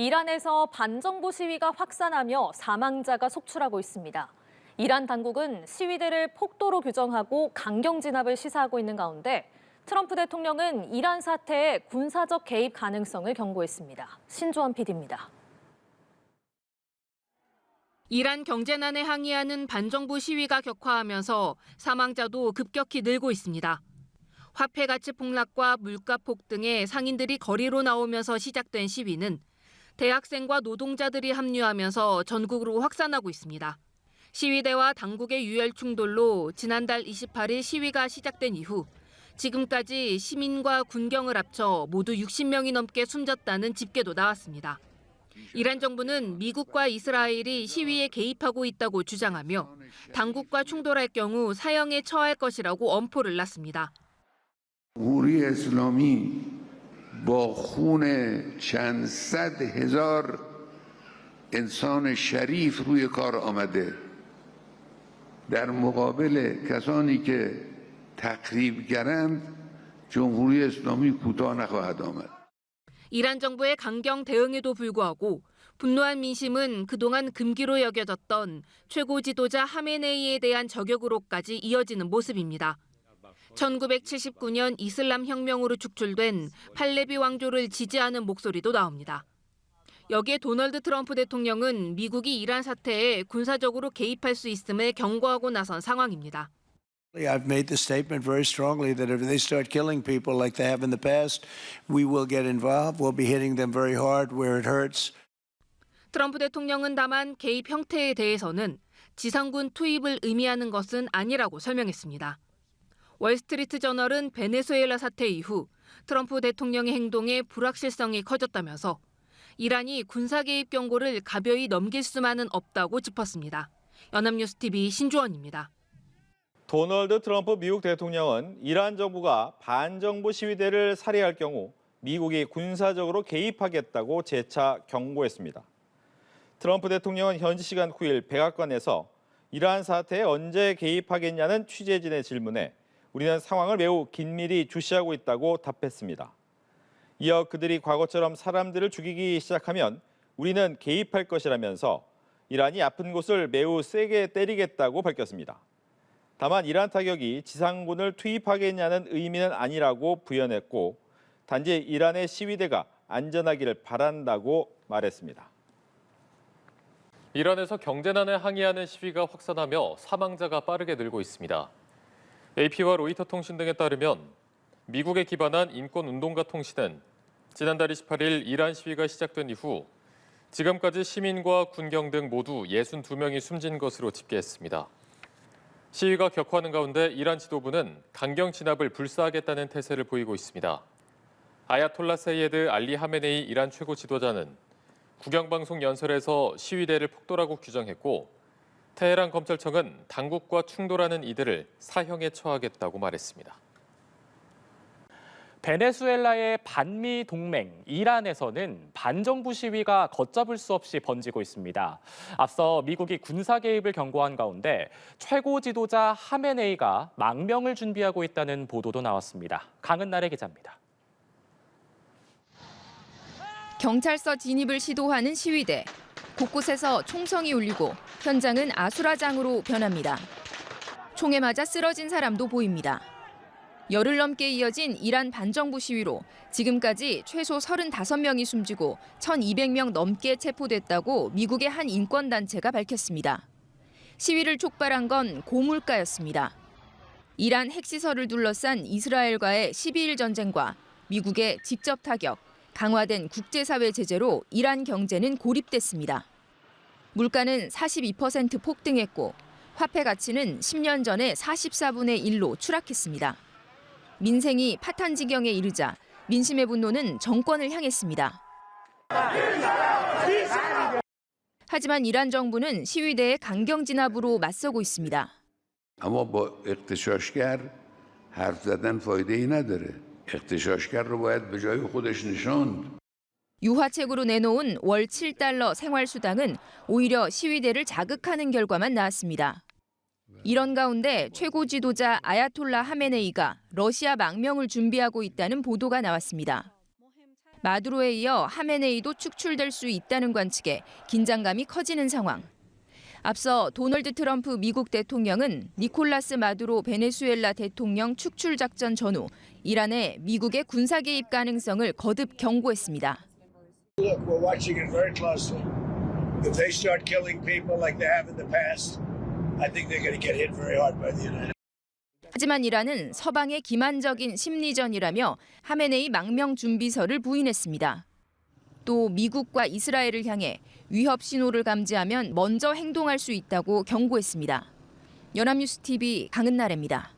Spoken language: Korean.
이란에서 반정부 시위가 확산하며 사망자가 속출하고 있습니다. 이란 당국은 시위대를 폭도로 규정하고 강경 진압을 시사하고 있는 가운데 트럼프 대통령은 이란 사태에 군사적 개입 가능성을 경고했습니다. 신주원 PD입니다. 이란 경제난에 항의하는 반정부 시위가 격화하면서 사망자도 급격히 늘고 있습니다. 화폐 가치 폭락과 물가 폭등에 상인들이 거리로 나오면서 시작된 시위는 대학생과 노동자들이 합류하면서 전국으로 확산하고 있습니다. 시위대와 당국의 유혈 충돌로 지난달 28일 시위가 시작된 이후 지금까지 시민과 군경을 합쳐 모두 60명이 넘게 숨졌다는 집계도 나왔습니다. 이란 정부는 미국과 이스라엘이 시위에 개입하고 있다고 주장하며 당국과 충돌할 경우 사형에 처할 것이라고 엄포를 놨습니다. جمهوری اسلامی با خون چند صد هزار انسان شریف روی کار آمده در مقابل کسانی که تخریبگرند جمهوری اسلامی کوتاه نخواهد آمد. 이란 정부의 강경 대응에도 불구하고 분노한 민심은 그동안 금기로 여겨졌던 최고 지도자 하메네이에 대한 저격으로까지 이어지는 모습입니다. 1979년 이슬람 혁명으로 축출된 팔레비 왕조를 지지하는 목소리도 나옵니다. 여기에 도널드 트럼프 대통령은 미국이 이란 사태에 군사적으로 개입할 수 있음을 경고하고 나선 상황입니다. I've made the statement very strongly that if they start killing people like they have in the past, we will get involved. We'll be hitting them very hard where it hurts. 트럼프 대통령은 다만 개입 형태에 대해서는 지상군 투입을 의미하는 것은 아니라고 설명했습니다. 월스트리트 저널은 베네수엘라 사태 이후 트럼프 대통령의 행동에 불확실성이 커졌다면서 이란이 군사 개입 경고를 가벼이 넘길 수만은 없다고 짚었습니다. 연합뉴스TV 신주원입니다. 도널드 트럼프 미국 대통령은 이란 정부가 반정부 시위대를 살해할 경우 미국이 군사적으로 개입하겠다고 재차 경고했습니다. 트럼프 대통령은 현지 시간 9일 백악관에서 이란 사태에 언제 개입하겠냐는 취재진의 질문에 우리는 상황을 매우 긴밀히 주시하고 있다고 답했습니다. 이어 그들이 과거처럼 사람들을 죽이기 시작하면 우리는 개입할 것이라면서 이란이 아픈 곳을 매우 세게 때리겠다고 밝혔습니다. 다만 이란 타격이 지상군을 투입하겠냐는 의미는 아니라고 부연했고 단지 이란의 시위대가 안전하기를 바란다고 말했습니다. 이란에서 경제난에 항의하는 시위가 확산하며 사망자가 빠르게 늘고 있습니다. AP와 로이터 통신 등에 따르면 미국에 기반한 인권운동가 통신은 지난달 28일 이란 시위가 시작된 이후 지금까지 시민과 군경 등 모두 62명이 숨진 것으로 집계했습니다. 시위가 격화하는 가운데 이란 지도부는 강경 진압을 불사하겠다는 태세를 보이고 있습니다. 아야톨라 세이에드 알리 하메네이 이란 최고 지도자는 국영방송 연설에서 시위대를 폭도라고 규정했고 테헤란 검찰청은 당국과 충돌하는 이들을 사형에 처하겠다고 말했습니다. 베네수엘라의 반미 동맹 이란에서는 반정부 시위가 걷잡을 수 없이 번지고 있습니다. 앞서 미국이 군사 개입을 경고한 가운데 최고 지도자 하메네이가 망명을 준비하고 있다는 보도도 나왔습니다. 강은날의 기자입니다. 경찰서 진입을 시도하는 시위대. 곳곳에서 총성이 울리고 현장은 아수라장으로 변합니다. 총에 맞아 쓰러진 사람도 보입니다. 열흘 넘게 이어진 이란 반정부 시위로 지금까지 최소 35명이 숨지고 1,200명 넘게 체포됐다고 미국의 한 인권단체가 밝혔습니다. 시위를 촉발한 건 고물가였습니다. 이란 핵시설을 둘러싼 이스라엘과의 12일 전쟁과 미국의 직접 타격, 강화된 국제사회 제재로 이란 경제는 고립됐습니다. 물가는 42% 폭등했고 화폐 가치는 10년 전에 44분의 1로 추락했습니다. 민생이 파탄 지경에 이르자 민심의 분노는 정권을 향했습니다. 하지만 이란 정부는 시위대의 강경 진압으로 맞서고 있습니다. اما با اغتشاشگر حرف زدن فایده‌ای نداره. اغتشاشگر رو باید به جای خودش نشاند. 유화책으로 내놓은 월 7달러 생활수당은 오히려 시위대를 자극하는 결과만 나왔습니다. 이런 가운데 최고 지도자 아야톨라 하메네이가 러시아 망명을 준비하고 있다는 보도가 나왔습니다. 마두로에 이어 하메네이도 축출될 수 있다는 관측에 긴장감이 커지는 상황. 앞서 도널드 트럼프 미국 대통령은 니콜라스 마두로 베네수엘라 대통령 축출 작전 전후 이란의 미국의 군사 개입 가능성을 거듭 경고했습니다. Look, we're watching it very closely. If they start killing people like they have in the past, I think they're going to get hit very hard by the United States. 하지만 이란은 서방의 기만적인 심리전이라며 하메네이 망명 준비서를 부인했습니다. 또 미국과 이스라엘을 향해 위협 신호를 감지하면 먼저 행동할 수 있다고 경고했습니다. 연합뉴스 TV 강은나래입니다.